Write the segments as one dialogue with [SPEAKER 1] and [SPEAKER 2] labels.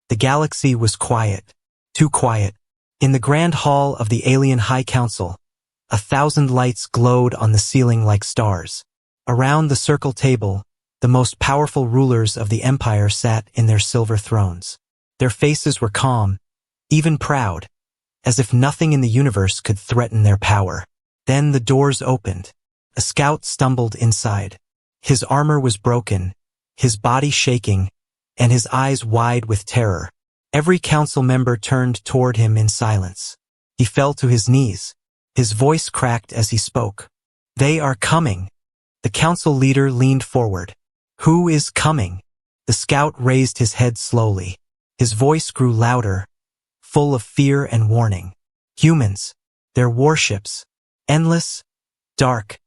[SPEAKER 1] The galaxy was quiet. Too quiet. In the grand hall of the alien High Council, 1,000 lights glowed on the ceiling like stars. Around the circle table, the most powerful rulers of the empire sat in their silver thrones. Their faces were calm, even proud, as if nothing in the universe could threaten their power. Then the doors opened. A scout stumbled inside. His armor was broken, his body shaking, and his eyes wide with terror. Every council member turned toward him in silence. He fell to his knees. His voice cracked as he spoke. "They are coming." The council leader leaned forward. "Who is coming?" The scout raised his head slowly. His voice grew louder, full of fear and warning. "Humans. Their warships. Endless, dark,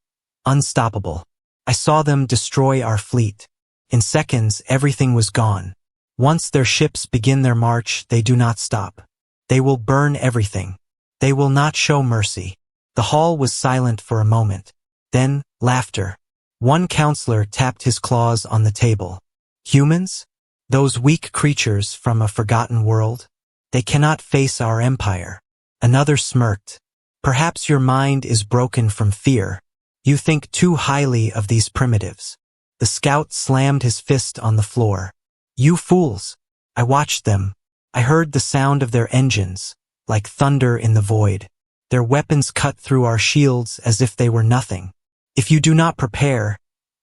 [SPEAKER 1] unstoppable. I saw them destroy our fleet. In seconds, everything was gone. Once their ships begin their march, they do not stop. They will burn everything. They will not show mercy." The hall was silent for a moment. Then, laughter. One counselor tapped his claws on the table. "Humans? Those weak creatures from a forgotten world? They cannot face our empire." Another smirked. "Perhaps your mind is broken from fear. You think too highly of these primitives." The scout slammed his fist on the floor. "You fools! I watched them. I heard the sound of their engines, like thunder in the void. Their weapons cut through our shields as if they were nothing. If you do not prepare,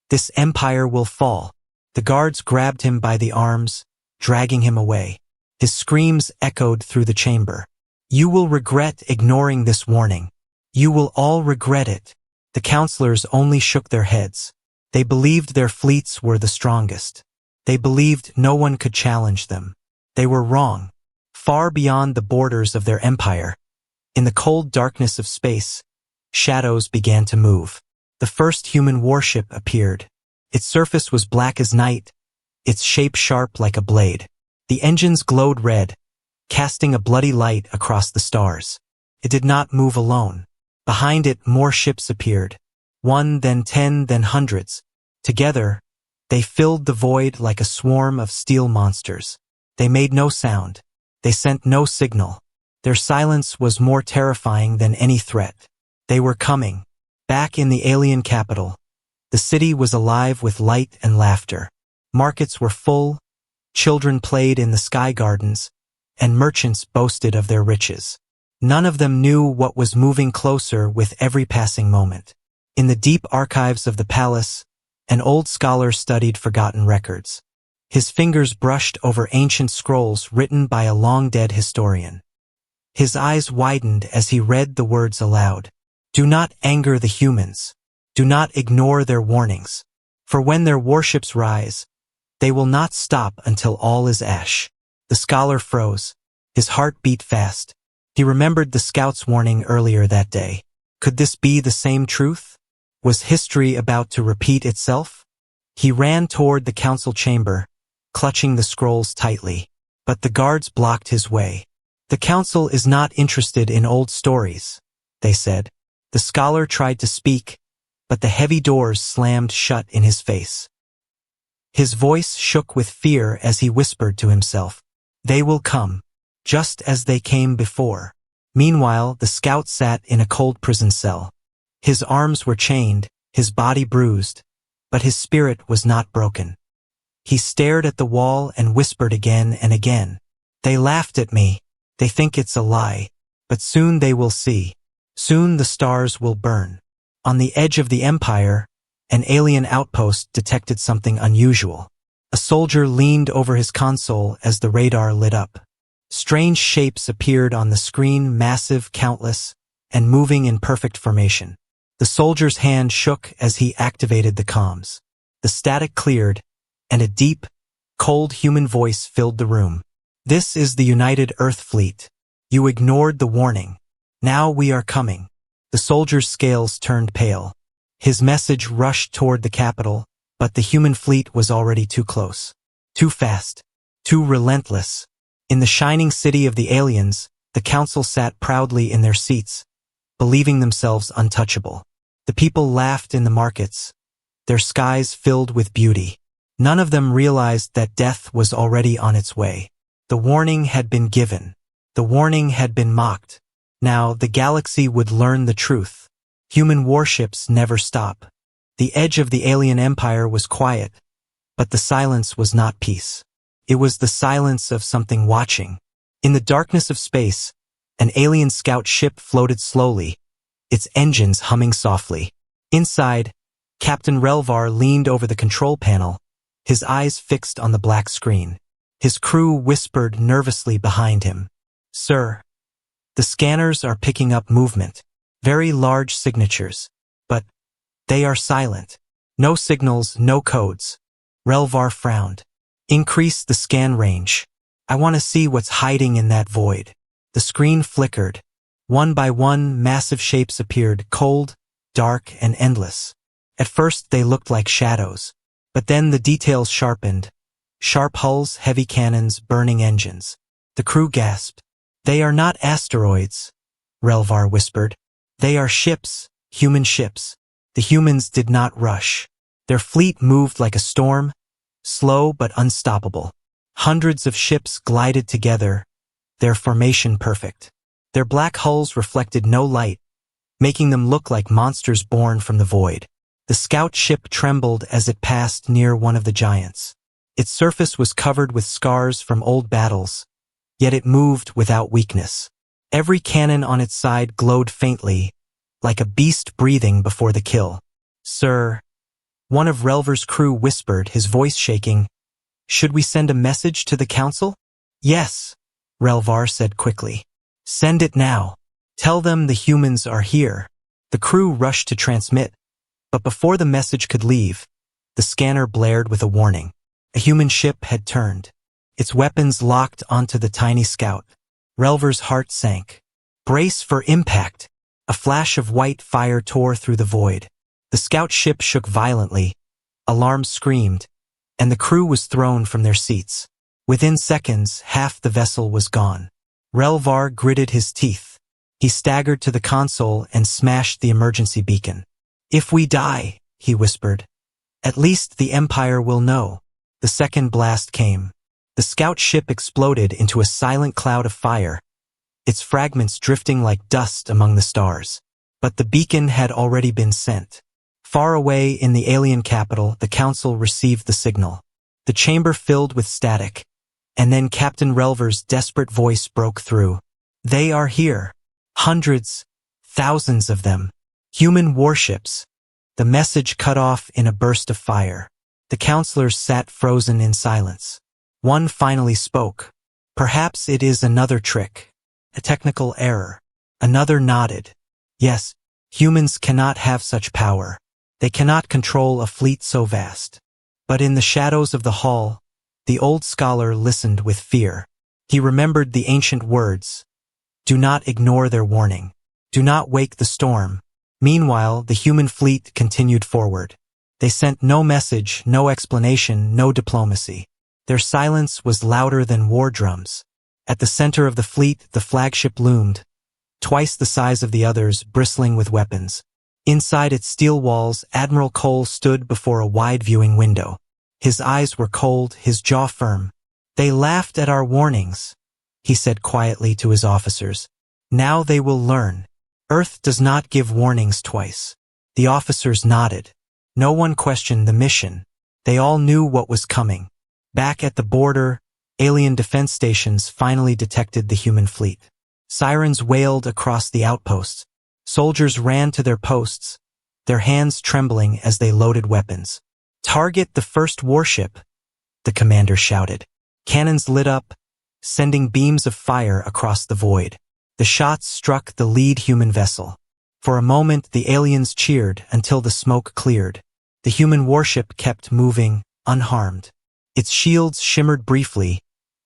[SPEAKER 1] this empire will fall." The guards grabbed him by the arms, dragging him away. His screams echoed through the chamber. "You will regret ignoring this warning. You will all regret it." The counselors only shook their heads. They believed their fleets were the strongest. They believed no one could challenge them. They were wrong. Far beyond the borders of their empire, in the cold darkness of space, shadows began to move. The first human warship appeared. Its surface was black as night, its shape sharp like a blade. The engines glowed red, casting a bloody light across the stars. It did not move alone. Behind it, more ships appeared. One, then 10, then hundreds. Together, they filled the void like a swarm of steel monsters. They made no sound. They sent no signal. Their silence was more terrifying than any threat. They were coming. Back in the alien capital, the city was alive with light and laughter. Markets were full, children played in the sky gardens, and merchants boasted of their riches. None of them knew what was moving closer with every passing moment. In the deep archives of the palace, an old scholar studied forgotten records. His fingers brushed over ancient scrolls written by a long-dead historian. His eyes widened as he read the words aloud. "Do not anger the humans. Do not ignore their warnings. For when their warships rise, they will not stop until all is ash." The scholar froze. His heart beat fast. He remembered the scout's warning earlier that day. Could this be the same truth? Was history about to repeat itself? He ran toward the council chamber, clutching the scrolls tightly. But the guards blocked his way. "The council is not interested in old stories," they said. The scholar tried to speak, but the heavy doors slammed shut in his face. His voice shook with fear as he whispered to himself, "They will come, just as they came before." Meanwhile, the scout sat in a cold prison cell. His arms were chained, his body bruised, but his spirit was not broken. He stared at the wall and whispered again and again, "They laughed at me. They think it's a lie. But soon they will see. Soon the stars will burn." On the edge of the empire, an alien outpost detected something unusual. A soldier leaned over his console as the radar lit up. Strange shapes appeared on the screen, massive, countless, and moving in perfect formation. The soldier's hand shook as he activated the comms. The static cleared, and a deep, cold human voice filled the room. "This is the United Earth Fleet. You ignored the warning. Now we are coming." The soldier's scales turned pale. His message rushed toward the capital, but the human fleet was already too close. Too fast. Too relentless. In the shining city of the aliens, the council sat proudly in their seats, believing themselves untouchable. The people laughed in the markets, their skies filled with beauty. None of them realized that death was already on its way. The warning had been given. The warning had been mocked. Now the galaxy would learn the truth. Human warships never stop. The edge of the alien empire was quiet, but the silence was not peace. It was the silence of something watching. In the darkness of space, an alien scout ship floated slowly, its engines humming softly. Inside, Captain Relvar leaned over the control panel, his eyes fixed on the black screen. His crew whispered nervously behind him. "Sir, the scanners are picking up movement, very large signatures, but they are silent. No signals, no codes." Relvar frowned. "Increase the scan range. I want to see what's hiding in that void." The screen flickered. One by one, massive shapes appeared, cold, dark, and endless. At first they looked like shadows, but then the details sharpened. Sharp hulls, heavy cannons, burning engines. The crew gasped. "They are not asteroids," Relvar whispered. "They are ships, human ships." The humans did not rush. Their fleet moved like a storm, slow but unstoppable. Hundreds of ships glided together, their formation perfect. Their black hulls reflected no light, making them look like monsters born from the void. The scout ship trembled as it passed near one of the giants. Its surface was covered with scars from old battles, yet it moved without weakness. Every cannon on its side glowed faintly, like a beast breathing before the kill. "Sir," one of Relvar's crew whispered, his voice shaking, "should we send a message to the council?" "Yes," Relvar said quickly. "Send it now. Tell them the humans are here." The crew rushed to transmit, but before the message could leave, the scanner blared with a warning. A human ship had turned, its weapons locked onto the tiny scout. Relvar's heart sank. "Brace for impact." A flash of white fire tore through the void. The scout ship shook violently, alarms screamed, and the crew was thrown from their seats. Within seconds, half the vessel was gone. Relvar gritted his teeth. He staggered to the console and smashed the emergency beacon. "If we die," he whispered, "at least the Empire will know." The second blast came. The scout ship exploded into a silent cloud of fire, its fragments drifting like dust among the stars. But the beacon had already been sent. Far away in the alien capital, the council received the signal. The chamber filled with static, and then Captain Relvar's desperate voice broke through. "They are here. Hundreds, thousands of them. Human warships." The message cut off in a burst of fire. The counselors sat frozen in silence. One finally spoke. "Perhaps it is another trick, a technical error." Another nodded. "Yes, humans cannot have such power. They cannot control a fleet so vast." But in the shadows of the hall, the old scholar listened with fear. He remembered the ancient words. Do not ignore their warning. Do not wake the storm. Meanwhile, the human fleet continued forward. They sent no message, no explanation, no diplomacy. Their silence was louder than war drums. At the center of the fleet, the flagship loomed, twice the size of the others, bristling with weapons. Inside its steel walls, Admiral Cole stood before a wide viewing window. His eyes were cold, his jaw firm. "They laughed at our warnings," he said quietly to his officers. "Now they will learn. Earth does not give warnings twice." The officers nodded. No one questioned the mission. They all knew what was coming. Back at the border, alien defense stations finally detected the human fleet. Sirens wailed across the outposts. Soldiers ran to their posts, their hands trembling as they loaded weapons. "Target the first warship," the commander shouted. Cannons lit up, sending beams of fire across the void. The shots struck the lead human vessel. For a moment, the aliens cheered until the smoke cleared. The human warship kept moving, unharmed. Its shields shimmered briefly,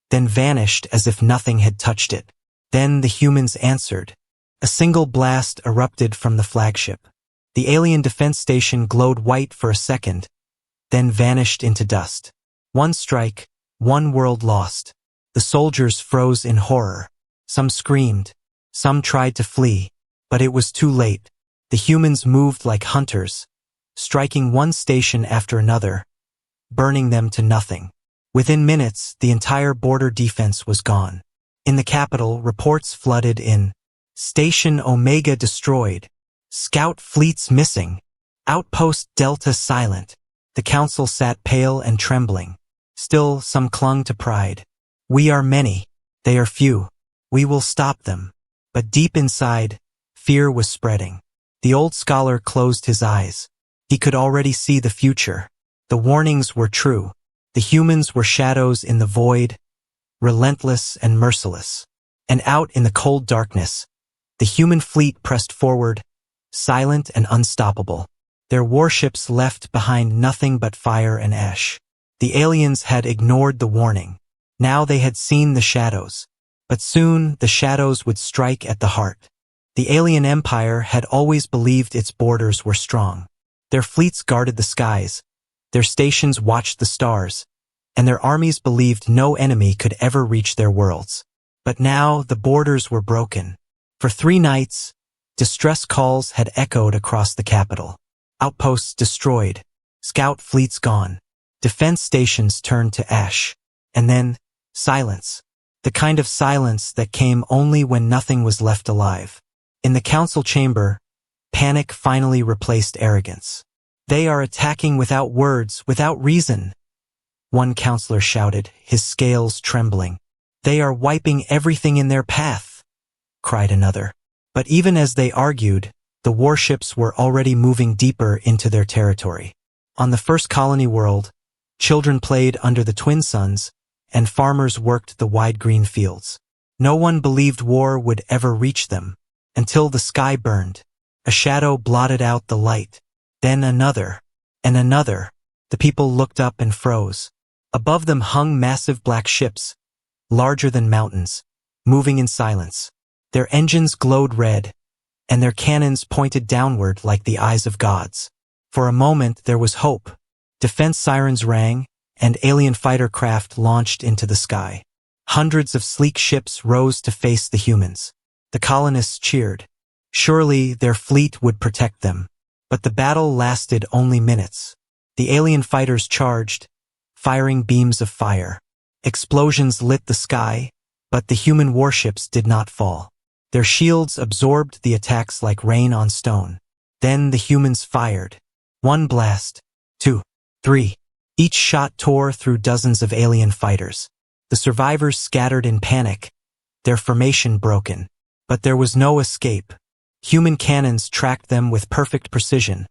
[SPEAKER 1] then vanished as if nothing had touched it. Then the humans answered. A single blast erupted from the flagship. The alien defense station glowed white for a second, then vanished into dust. One strike, one world lost. The soldiers froze in horror. Some screamed. Some tried to flee. But it was too late. The humans moved like hunters, striking one station after another, burning them to nothing. Within minutes, the entire border defense was gone. In the capital, reports flooded in. Station Omega destroyed. Scout fleets missing. Outpost Delta silent. The council sat pale and trembling. Still, some clung to pride. We are many. They are few. We will stop them. But deep inside, fear was spreading. The old scholar closed his eyes. He could already see the future. The warnings were true. The humans were shadows in the void, relentless and merciless. And out in the cold darkness, the human fleet pressed forward, silent and unstoppable. Their warships left behind nothing but fire and ash. The aliens had ignored the warning. Now they had seen the shadows. But soon the shadows would strike at the heart. The alien empire had always believed its borders were strong. Their fleets guarded the skies. Their stations watched the stars. And their armies believed no enemy could ever reach their worlds. But now the borders were broken. For 3 nights, distress calls had echoed across the capital. Outposts destroyed. Scout fleets gone. Defense stations turned to ash. And then, silence. The kind of silence that came only when nothing was left alive. In the council chamber, panic finally replaced arrogance. They are attacking without words, without reason. One counselor shouted, his scales trembling. They are wiping everything in their path, cried another. But even as they argued, the warships were already moving deeper into their territory. On the first colony world, children played under the twin suns, and farmers worked the wide green fields. No one believed war would ever reach them, until the sky burned. A shadow blotted out the light. Then another, and another. The people looked up and froze. Above them hung massive black ships, larger than mountains, moving in silence. Their engines glowed red, and their cannons pointed downward like the eyes of gods. For a moment there was hope. Defense sirens rang, and alien fighter craft launched into the sky. Hundreds of sleek ships rose to face the humans. The colonists cheered. Surely their fleet would protect them. But the battle lasted only minutes. The alien fighters charged, firing beams of fire. Explosions lit the sky, but the human warships did not fall. Their shields absorbed the attacks like rain on stone. Then the humans fired. 1 blast, 2, 3. Each shot tore through dozens of alien fighters. The survivors scattered in panic, their formation broken. But there was no escape. Human cannons tracked them with perfect precision,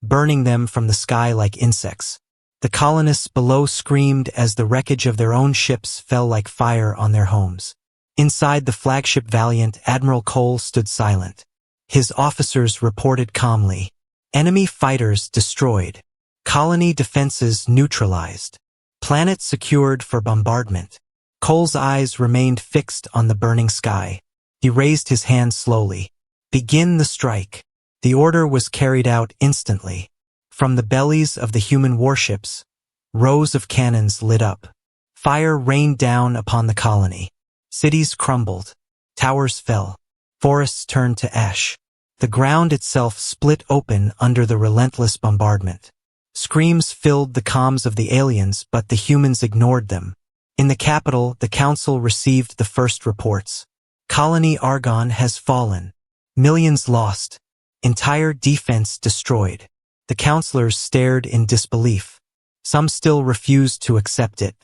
[SPEAKER 1] burning them from the sky like insects. The colonists below screamed as the wreckage of their own ships fell like fire on their homes. Inside the flagship Valiant, Admiral Cole stood silent. His officers reported calmly. Enemy fighters destroyed. Colony defenses neutralized. Planet secured for bombardment. Cole's eyes remained fixed on the burning sky. He raised his hand slowly. Begin the strike. The order was carried out instantly. From the bellies of the human warships, rows of cannons lit up. Fire rained down upon the colony. Cities crumbled. Towers fell. Forests turned to ash. The ground itself split open under the relentless bombardment. Screams filled the comms of the aliens, but the humans ignored them. In the capital, the council received the first reports. Colony Argon has fallen. Millions lost. Entire defense destroyed. The counselors stared in disbelief. Some still refused to accept it.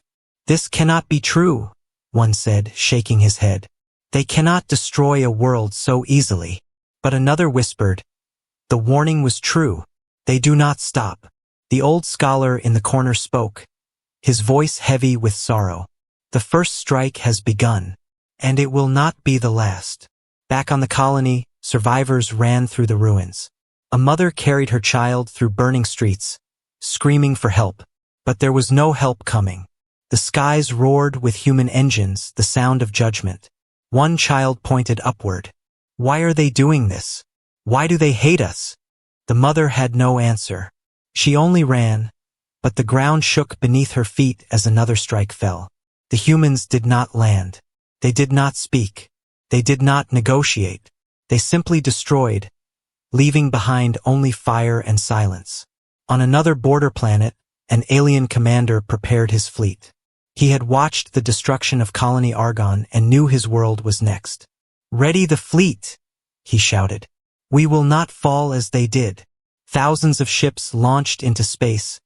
[SPEAKER 1] This cannot be true, one said, shaking his head. They cannot destroy a world so easily. But another whispered, the warning was true. They do not stop. The old scholar in the corner spoke, his voice heavy with sorrow. The first strike has begun, and it will not be the last. Back on the colony, survivors ran through the ruins. A mother carried her child through burning streets, screaming for help. But there was no help coming. The skies roared with human engines, the sound of judgment. One child pointed upward. Why are they doing this? Why do they hate us? The mother had no answer. She only ran, but the ground shook beneath her feet as another strike fell. The humans did not land. They did not speak. They did not negotiate. They simply destroyed, leaving behind only fire and silence. On another border planet, an alien commander prepared his fleet. He had watched the destruction of Colony Argon and knew his world was next. "Ready the fleet!" he shouted. "We will not fall as they did." Thousands of ships launched into space,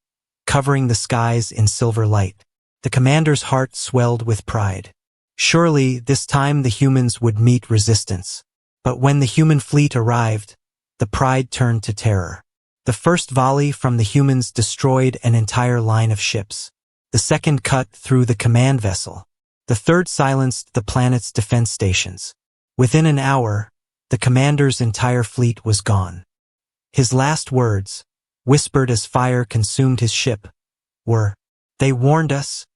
[SPEAKER 1] covering the skies in silver light. The commander's heart swelled with pride. Surely, this time the humans would meet resistance. But when the human fleet arrived, the pride turned to terror. The first volley from the humans destroyed an entire line of ships. The second cut through the command vessel. The third silenced the planet's defense stations. Within an hour, the commander's entire fleet was gone. His last words, whispered as fire consumed his ship, were, "They warned us,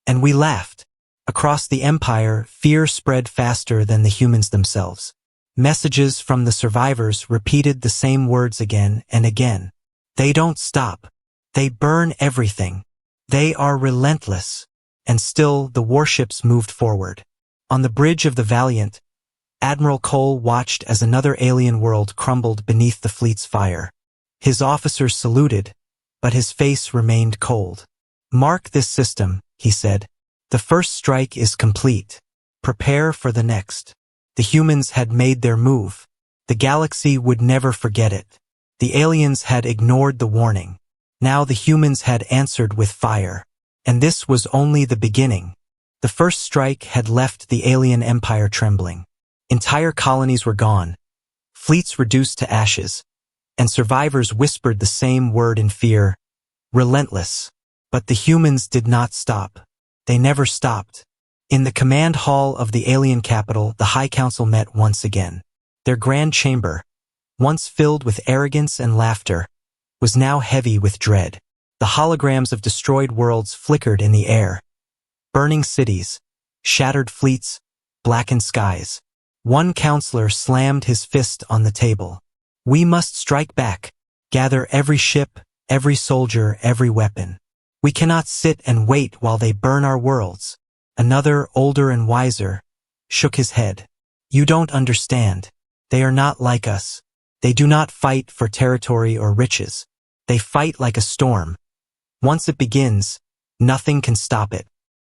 [SPEAKER 1] and we laughed." Across the Empire, fear spread faster than the humans themselves. Messages from the survivors repeated the same words again and again. "They don't stop. They burn everything. They are relentless." And still, the warships moved forward. On the bridge of the Valiant, Admiral Cole watched as another alien world crumbled beneath the fleet's fire. His officers saluted, but his face remained cold. "Mark this system," he said. "The first strike is complete. Prepare for the next." The humans had made their move. The galaxy would never forget it. The aliens had ignored the warning. Now the humans had answered with fire. And this was only the beginning. The first strike had left the alien empire trembling. Entire colonies were gone, fleets reduced to ashes, and survivors whispered the same word in fear, "Relentless." But the humans did not stop. They never stopped. In the command hall of the alien capital, the High Council met once again. Their grand chamber, once filled with arrogance and laughter, was now heavy with dread. The holograms of destroyed worlds flickered in the air. Burning cities, shattered fleets, blackened skies. One counselor slammed his fist on the table. "We must strike back. Gather every ship, every soldier, every weapon. We cannot sit and wait while they burn our worlds." Another, older and wiser, shook his head. "You don't understand. They are not like us. They do not fight for territory or riches. They fight like a storm. Once it begins, nothing can stop it."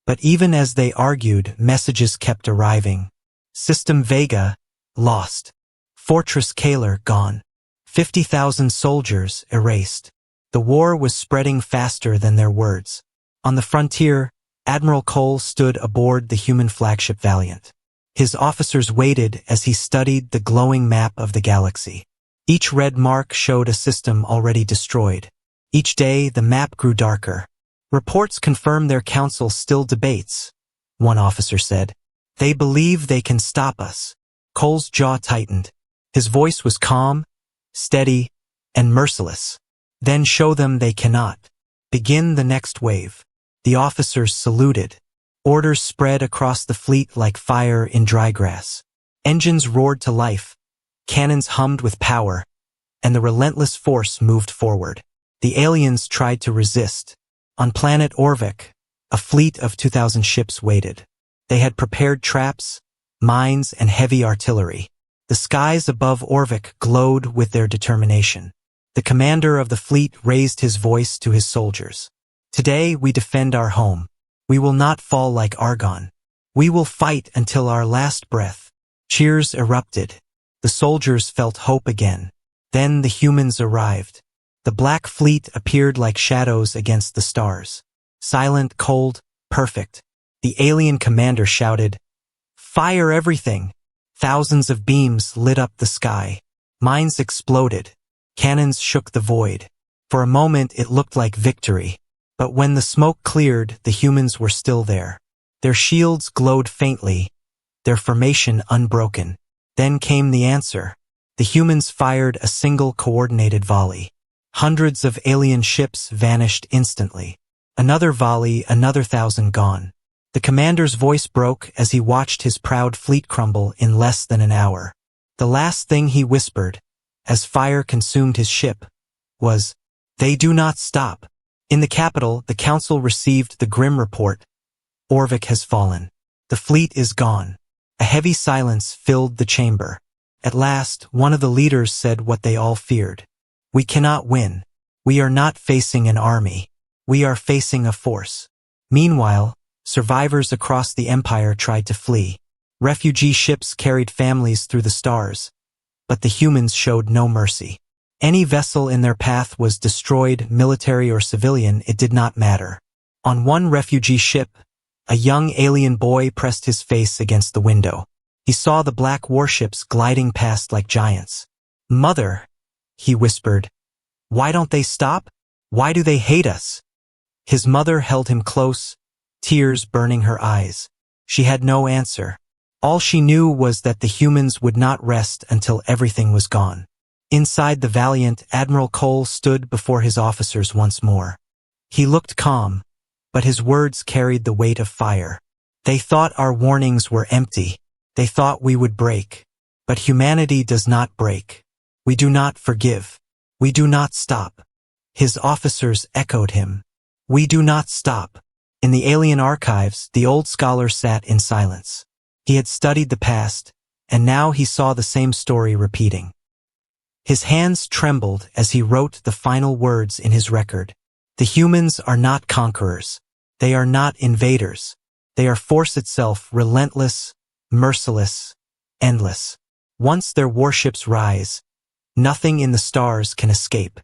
[SPEAKER 1] But even as they argued, messages kept arriving. System Vega, lost. Fortress Kaler, gone. 50,000 soldiers, erased. The war was spreading faster than their words. On the frontier, Admiral Cole stood aboard the human flagship Valiant. His officers waited as he studied the glowing map of the galaxy. Each red mark showed a system already destroyed. Each day, the map grew darker. "Reports confirm their council still debates," one officer said. "They believe they can stop us." Cole's jaw tightened. His voice was calm, steady, and merciless. "Then show them they cannot. Begin the next wave." The officers saluted. Orders spread across the fleet like fire in dry grass. Engines roared to life. Cannons hummed with power, and the relentless force moved forward. The aliens tried to resist. On planet Orvik, a fleet of 2,000 ships waited. They had prepared traps, mines, and heavy artillery. The skies above Orvik glowed with their determination. The commander of the fleet raised his voice to his soldiers. "Today we defend our home. We will not fall like Argon. We will fight until our last breath." Cheers erupted. The soldiers felt hope again. Then the humans arrived. The Black Fleet appeared like shadows against the stars. Silent, cold, perfect. The alien commander shouted, "Fire everything!" Thousands of beams lit up the sky. Mines exploded. Cannons shook the void. For a moment it looked like victory. But when the smoke cleared, the humans were still there. Their shields glowed faintly, their formation unbroken. Then came the answer. The humans fired a single coordinated volley. Hundreds of alien ships vanished instantly. Another volley, another 1,000 gone. The commander's voice broke as he watched his proud fleet crumble in less than an hour. The last thing he whispered, as fire consumed his ship, was, "They do not stop." In the capital, the council received the grim report. Orvik has fallen. The fleet is gone. A heavy silence filled the chamber. At last, one of the leaders said what they all feared. "We cannot win. We are not facing an army. We are facing a force." Meanwhile, Survivors across the Empire tried to flee. Refugee ships carried families through the stars, but the humans showed no mercy. Any vessel in their path was destroyed, military or civilian, it did not matter. On one refugee ship, a young alien boy pressed his face against the window. He saw the black warships gliding past like giants. "Mother," he whispered, "why don't they stop? Why do they hate us?" His mother held him close, tears burning her eyes. She had no answer. All she knew was that the humans would not rest until everything was gone. Inside the Valiant, Admiral Cole stood before his officers once more. He looked calm, but his words carried the weight of fire. They thought our warnings were empty. They thought we would break. But humanity does not break. We do not forgive. We do not stop. His officers echoed him. We do not stop. In the alien archives, the old scholar sat in silence. He had studied the past, and now he saw the same story repeating. His hands trembled as he wrote the final words in his record. The humans are not conquerors. They are not invaders. They are force itself, relentless, merciless, endless. Once their warships rise, nothing in the stars can escape.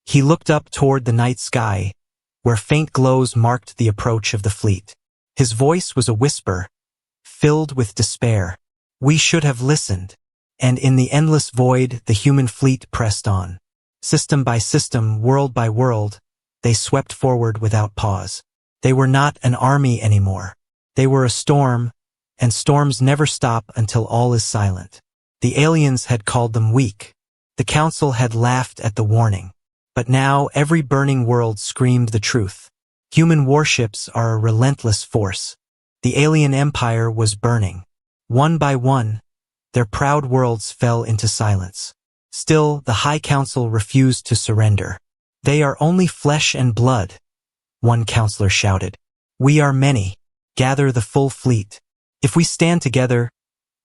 [SPEAKER 1] He looked up toward the night sky, where faint glows marked the approach of the fleet. His voice was a whisper, filled with despair. We should have listened. And in the endless void, the human fleet pressed on. System by system, world by world, they swept forward without pause. They were not an army anymore. They were a storm, and storms never stop until all is silent. The aliens had called them weak. The council had laughed at the warning. But now every burning world screamed the truth. Human warships are a relentless force. The alien empire was burning. One by one, their proud worlds fell into silence. Still, the High Council refused to surrender. They are only flesh and blood, one counselor shouted. We are many. Gather the full fleet. If we stand together,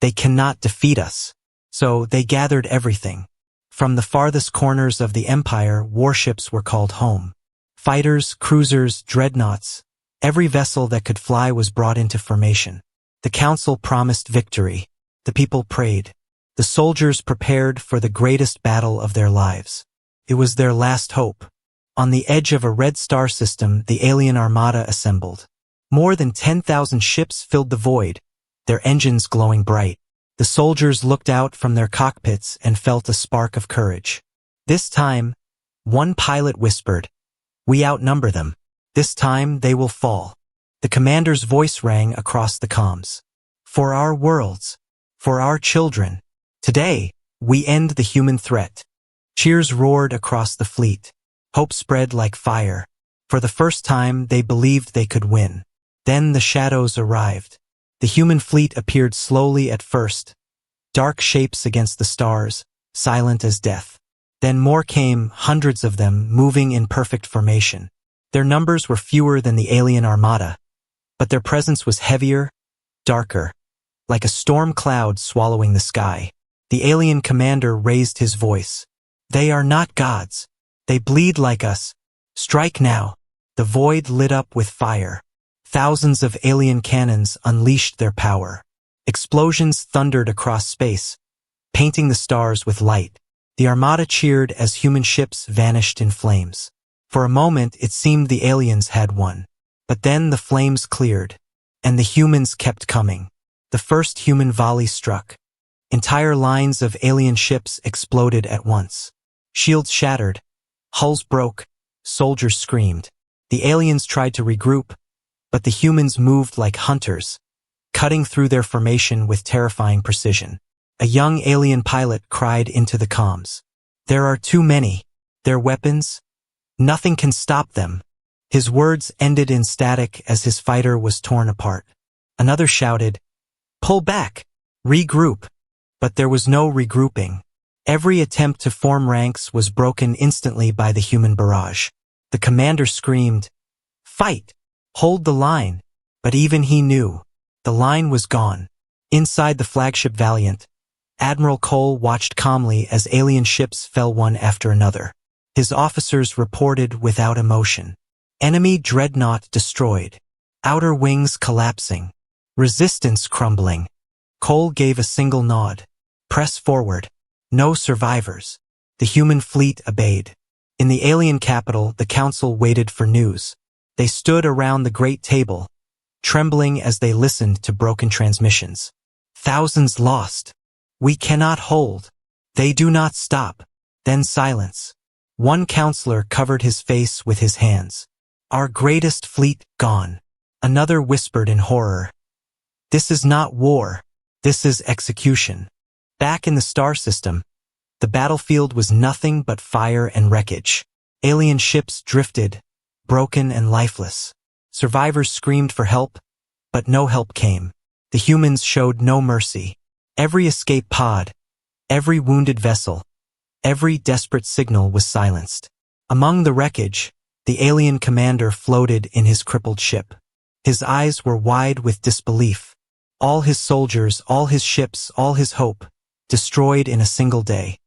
[SPEAKER 1] they cannot defeat us. So they gathered everything. From the farthest corners of the empire, warships were called home. Fighters, cruisers, dreadnoughts, every vessel that could fly was brought into formation. The council promised victory. The people prayed. The soldiers prepared for the greatest battle of their lives. It was their last hope. On the edge of a red star system, the alien armada assembled. More than 10,000 ships filled the void, their engines glowing bright. The soldiers looked out from their cockpits and felt a spark of courage. This time, one pilot whispered, "We outnumber them. This time they will fall." The commander's voice rang across the comms. "For our worlds. For our children. Today, we end the human threat." Cheers roared across the fleet. Hope spread like fire. For the first time, they believed they could win. Then the shadows arrived. The human fleet appeared slowly at first, dark shapes against the stars, silent as death. Then more came, hundreds of them, moving in perfect formation. Their numbers were fewer than the alien armada, but their presence was heavier, darker, like a storm cloud swallowing the sky. The alien commander raised his voice. "They are not gods. They bleed like us. Strike now." The void lit up with fire. Thousands of alien cannons unleashed their power. Explosions thundered across space, painting the stars with light. The armada cheered as human ships vanished in flames. For a moment, it seemed the aliens had won. But then the flames cleared, and the humans kept coming. The first human volley struck. Entire lines of alien ships exploded at once. Shields shattered, hulls broke, soldiers screamed. The aliens tried to regroup, but the humans moved like hunters, cutting through their formation with terrifying precision. A young alien pilot cried into the comms. "There are too many. Their weapons? Nothing can stop them." His words ended in static as his fighter was torn apart. Another shouted, "Pull back! Regroup!" But there was no regrouping. Every attempt to form ranks was broken instantly by the human barrage. The commander screamed, "Fight! Hold the line!" But even he knew. The line was gone. Inside the flagship Valiant, Admiral Cole watched calmly as alien ships fell one after another. His officers reported without emotion. Enemy dreadnought destroyed. outer wings collapsing, resistance crumbling. Cole gave a single nod. Press forward. No survivors. The human fleet obeyed. In the alien capital, the council waited for news. They stood around the great table, trembling as they listened to broken transmissions. Thousands lost. We cannot hold. They do not stop. Then silence. One counselor covered his face with his hands. Our greatest fleet gone. Another whispered in horror. This is not war. This is execution. Back in the star system, the battlefield was nothing but fire and wreckage. Alien ships drifted, broken and lifeless. Survivors screamed for help, but no help came. The humans showed no mercy. Every escape pod, every wounded vessel, every desperate signal was silenced. Among the wreckage, the alien commander floated in his crippled ship. His eyes were wide with disbelief. All his soldiers, all his ships, all his hope, destroyed in a single day.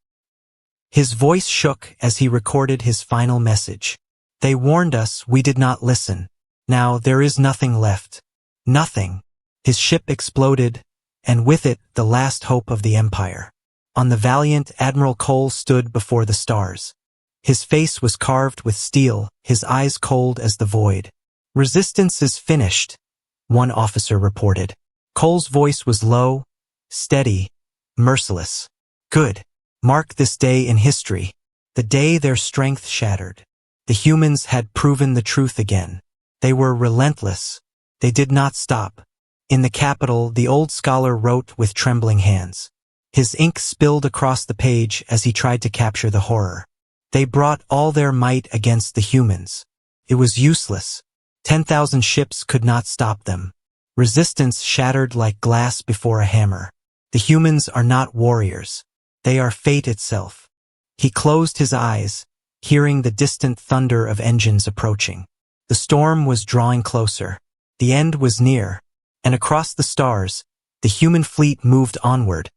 [SPEAKER 1] His voice shook as he recorded his final message. They warned us, we did not listen. Now there is nothing left. Nothing. His ship exploded, and with it the last hope of the Empire. On the valiant Admiral Cole stood before the stars. His face was carved with steel, his eyes cold as the void. Resistance is finished, one officer reported. Cole's voice was low, steady, merciless. Good. Mark this day in history, the day their strength shattered. The humans had proven the truth again. They were relentless. They did not stop. In the capital, the old scholar wrote with trembling hands. His ink spilled across the page as he tried to capture the horror. They brought all their might against the humans. It was useless. 10,000 ships could not stop them. Resistance shattered like glass before a hammer. The humans are not warriors. They are fate itself. He closed his eyes, hearing the distant thunder of engines approaching. The storm was drawing closer. The end was near, and across the stars, the human fleet moved onward,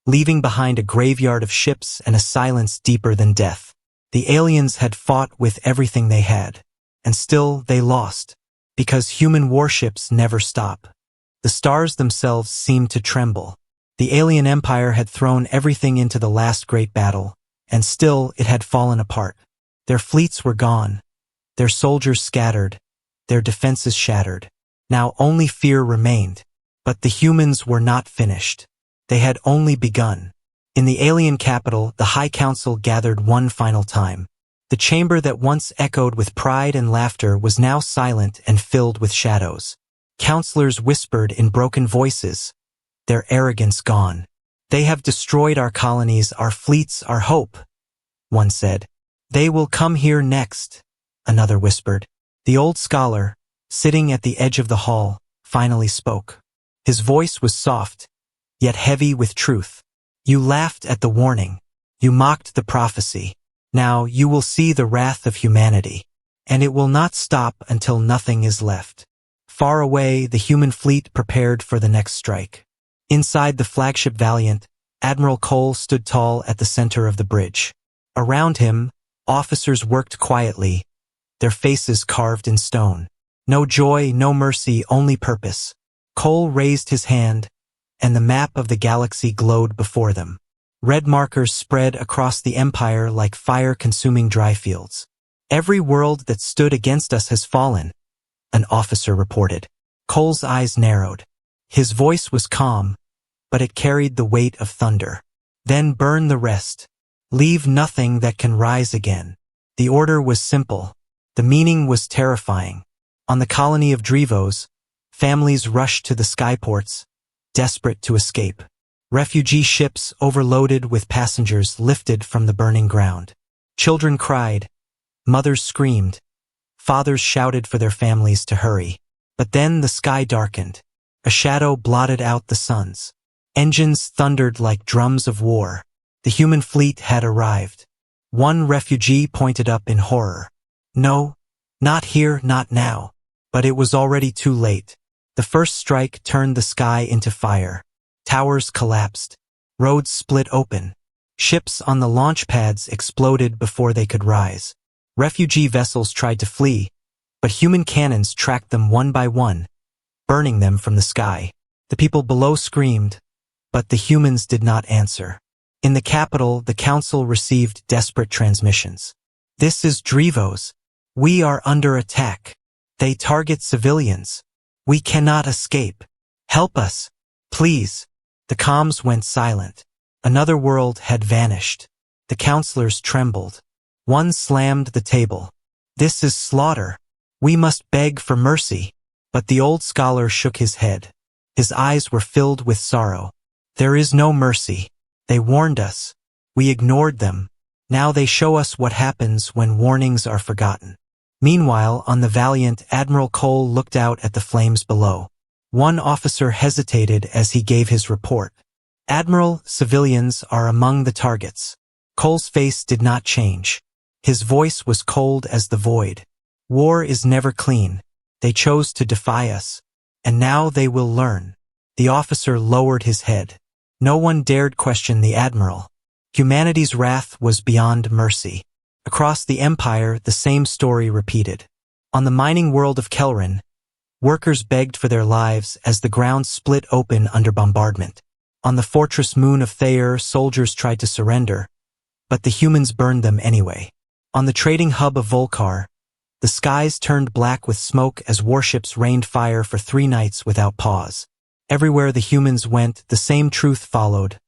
[SPEAKER 1] leaving behind a graveyard of ships and a silence deeper than death. The aliens had fought with everything they had, and still they lost, because human warships never stop. The stars themselves seemed to tremble. The alien empire had thrown everything into the last great battle, and still it had fallen apart. Their fleets were gone, their soldiers scattered, their defenses shattered. Now only fear remained. But the humans were not finished. They had only begun. In the alien capital, the High Council gathered one final time. The chamber that once echoed with pride and laughter was now silent and filled with shadows. Counselors whispered in broken voices, their arrogance gone. They have destroyed our colonies, our fleets, our hope, one said. They will come here next, another whispered. The old scholar, sitting at the edge of the hall, finally spoke. His voice was soft, yet heavy with truth. You laughed at the warning. You mocked the prophecy. Now you will see the wrath of humanity, and it will not stop until nothing is left. Far away, the human fleet prepared for the next strike. Inside the flagship Valiant, Admiral Cole stood tall at the center of the bridge. Around him, officers worked quietly, their faces carved in stone. No joy, no mercy, only purpose. Cole raised his hand, and the map of the galaxy glowed before them. Red markers spread across the empire like fire-consuming dry fields. Every world that stood against us has fallen, an officer reported. Cole's eyes narrowed. His voice was calm, but it carried the weight of thunder. Then burn the rest. Leave nothing that can rise again. The order was simple. The meaning was terrifying. On the colony of Drevos, families rushed to the skyports, desperate to escape. Refugee ships overloaded with passengers lifted from the burning ground. Children cried, mothers screamed, fathers shouted for their families to hurry. But then the sky darkened. A shadow blotted out the suns. Engines thundered like drums of war. The human fleet had arrived. One refugee pointed up in horror. No, not here, not now. But it was already too late. The first strike turned the sky into fire. Towers collapsed. Roads split open. Ships on the launch pads exploded before they could rise. Refugee vessels tried to flee, but human cannons tracked them one by one, burning them from the sky. The people below screamed, but the humans did not answer. In the capital, the council received desperate transmissions. "This is Drevos. We are under attack. They target civilians. We cannot escape. Help us, please." The comms went silent. Another world had vanished. The counselors trembled. One slammed the table. "This is slaughter. We must beg for mercy." But the old scholar shook his head. His eyes were filled with sorrow. "There is no mercy. They warned us. We ignored them. Now they show us what happens when warnings are forgotten." Meanwhile, on the Valiant, Admiral Cole looked out at the flames below. One officer hesitated as he gave his report. "Admiral, civilians are among the targets." Cole's face did not change. His voice was cold as the void. "War is never clean. They chose to defy us. And now they will learn." The officer lowered his head. No one dared question the admiral. Humanity's wrath was beyond mercy. Across the Empire, the same story repeated. On the mining world of Kelrin, workers begged for their lives as the ground split open under bombardment. On the fortress moon of Thayer, soldiers tried to surrender, but the humans burned them anyway. On the trading hub of Volkar, the skies turned black with smoke as warships rained fire for 3 nights without pause. Everywhere the humans went, the same truth followed.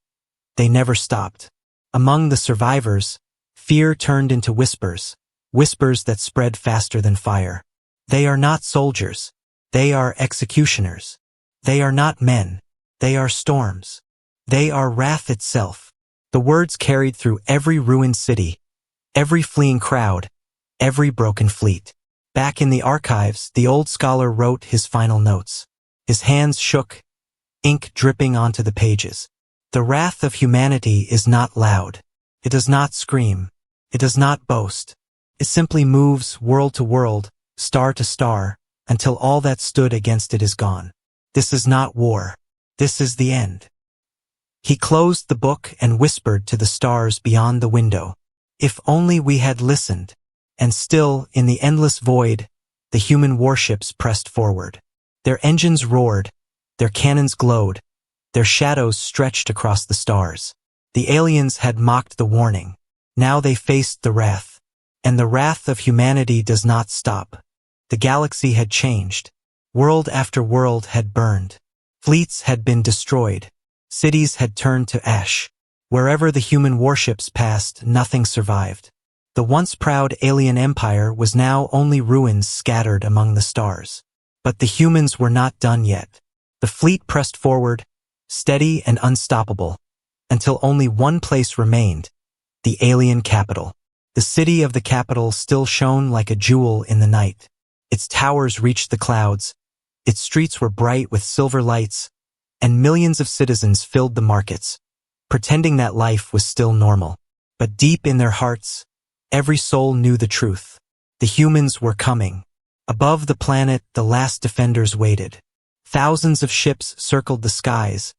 [SPEAKER 1] They never stopped. Among the survivors, fear turned into whispers, whispers that spread faster than fire. "They are not soldiers. They are executioners. They are not men. They are storms. They are wrath itself." The words carried through every ruined city, every fleeing crowd, every broken fleet. Back in the archives, the old scholar wrote his final notes. His hands shook, ink dripping onto the pages. The wrath of humanity is not loud. It does not scream. It does not boast. It simply moves world to world, star to star, until all that stood against it is gone. This is not war. This is the end. He closed the book and whispered to the stars beyond the window. If only we had listened. And still, in the endless void, the human warships pressed forward. Their engines roared, their cannons glowed, their shadows stretched across the stars. The aliens had mocked the warning. Now they faced the wrath. And the wrath of humanity does not stop. The galaxy had changed. World after world had burned. Fleets had been destroyed. Cities had turned to ash. Wherever the human warships passed, nothing survived. The once proud alien empire was now only ruins scattered among the stars. But the humans were not done yet. The fleet pressed forward, steady and unstoppable, until only one place remained, the alien capital. The city of the capital still shone like a jewel in the night. Its towers reached the clouds, its streets were bright with silver lights, and millions of citizens filled the markets, pretending that life was still normal. But deep in their hearts, every soul knew the truth. The humans were coming. Above the planet, the last defenders waited. Thousands of ships circled the skies,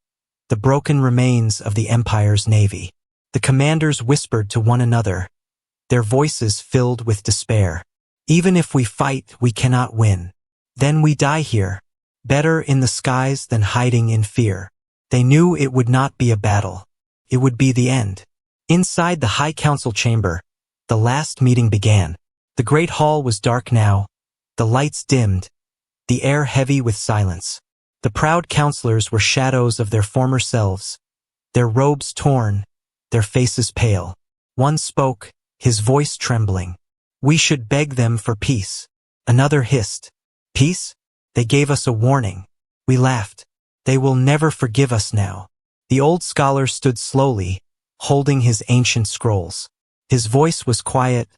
[SPEAKER 1] the broken remains of the Empire's navy. The commanders whispered to one another, their voices filled with despair. "Even if we fight, we cannot win. Then we die here, better in the skies than hiding in fear." They knew it would not be a battle. It would be the end. Inside the High Council chamber, the last meeting began. The great hall was dark now, the lights dimmed, the air heavy with silence. The proud counselors were shadows of their former selves, their robes torn, their faces pale. One spoke, his voice trembling. "We should beg them for peace." Another hissed, "Peace? They gave us a warning." We laughed. "They will never forgive us now." The old scholar stood slowly, holding his ancient scrolls. His voice was quiet,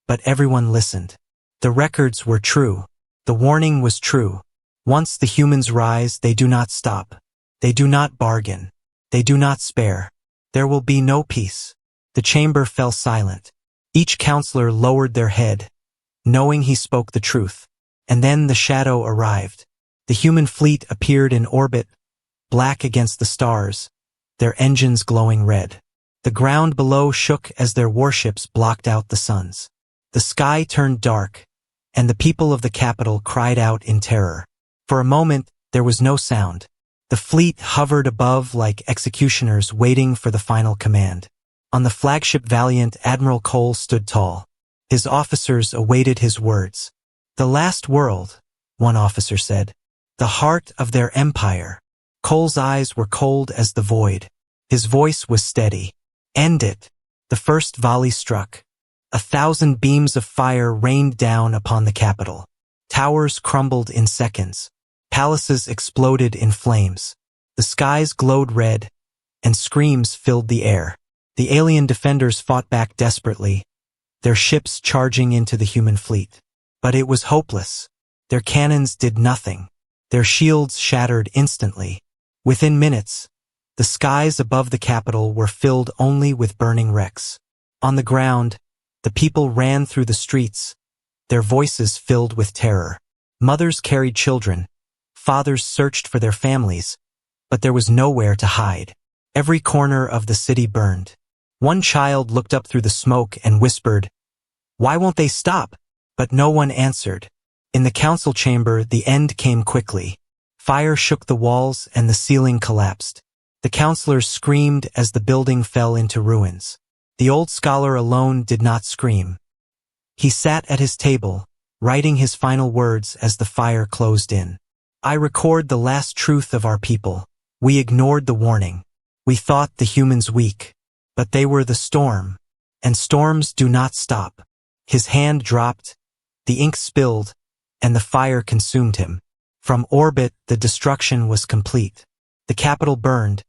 [SPEAKER 1] but everyone listened. The records were true. The warning was true. Once the humans rise, they do not stop. They do not bargain. They do not spare. There will be no peace. The chamber fell silent. Each counselor lowered their head, knowing he spoke the truth. And then the shadow arrived. The human fleet appeared in orbit, black against the stars, their engines glowing red. The ground below shook as their warships blocked out the suns. The sky turned dark, and the people of the capital cried out in terror. For a moment, there was no sound. The fleet hovered above like executioners waiting for the final command. On the flagship Valiant, Admiral Cole stood tall. His officers awaited his words. "The last world," one officer said. "The heart of their empire." Cole's eyes were cold as the void. His voice was steady. "End it." The first volley struck. 1,000 beams of fire rained down upon the capital. Towers crumbled in seconds. Palaces exploded in flames. The skies glowed red, and screams filled the air. The alien defenders fought back desperately, their ships charging into the human fleet. But it was hopeless. Their cannons did nothing. Their shields shattered instantly. Within minutes, the skies above the capital were filled only with burning wrecks. On the ground, the people ran through the streets, their voices filled with terror. Mothers carried children. Fathers searched for their families, but there was nowhere to hide. Every corner of the city burned. One child looked up through the smoke and whispered, "Why won't they stop?" But no one answered. In the council chamber, the end came quickly. Fire shook the walls and the ceiling collapsed. The councilors screamed as the building fell into ruins. The old scholar alone did not scream. He sat at his table, writing his final words as the fire closed in. "I record the last truth of our people. We ignored the warning. We thought the humans weak. But they were the storm, and storms do not stop." His hand dropped, the ink spilled, and the fire consumed him. From orbit, the destruction was complete. The capital burned,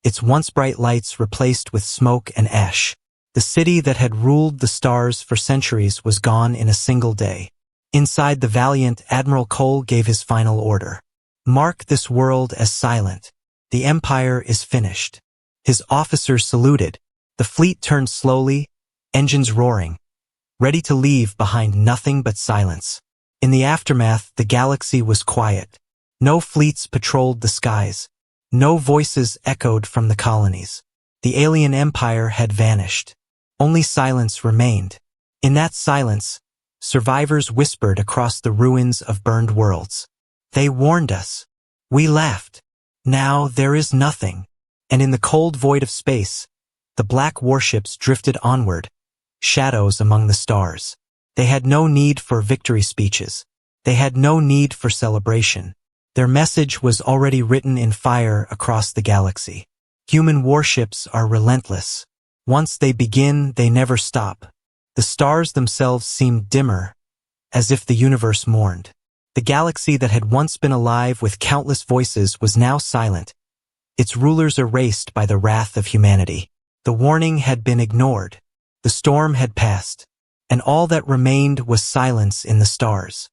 [SPEAKER 1] its once bright lights replaced with smoke and ash. The city that had ruled the stars for centuries was gone in a single day. Inside the Valiant, Admiral Cole gave his final order. "Mark this world as silent. The Empire is finished." His officers saluted. The fleet turned slowly, engines roaring, ready to leave behind nothing but silence. In the aftermath, the galaxy was quiet. No fleets patrolled the skies. No voices echoed from the colonies. The alien empire had vanished. Only silence remained. In that silence, survivors whispered across the ruins of burned worlds. "They warned us. We laughed. Now there is nothing." And in the cold void of space, the black warships drifted onward, shadows among the stars. They had no need for victory speeches. They had no need for celebration. Their message was already written in fire across the galaxy. Human warships are relentless. Once they begin, they never stop. The stars themselves seemed dimmer, as if the universe mourned. The galaxy that had once been alive with countless voices was now silent, its rulers erased by the wrath of humanity. The warning had been ignored. The storm had passed, and all that remained was silence in the stars.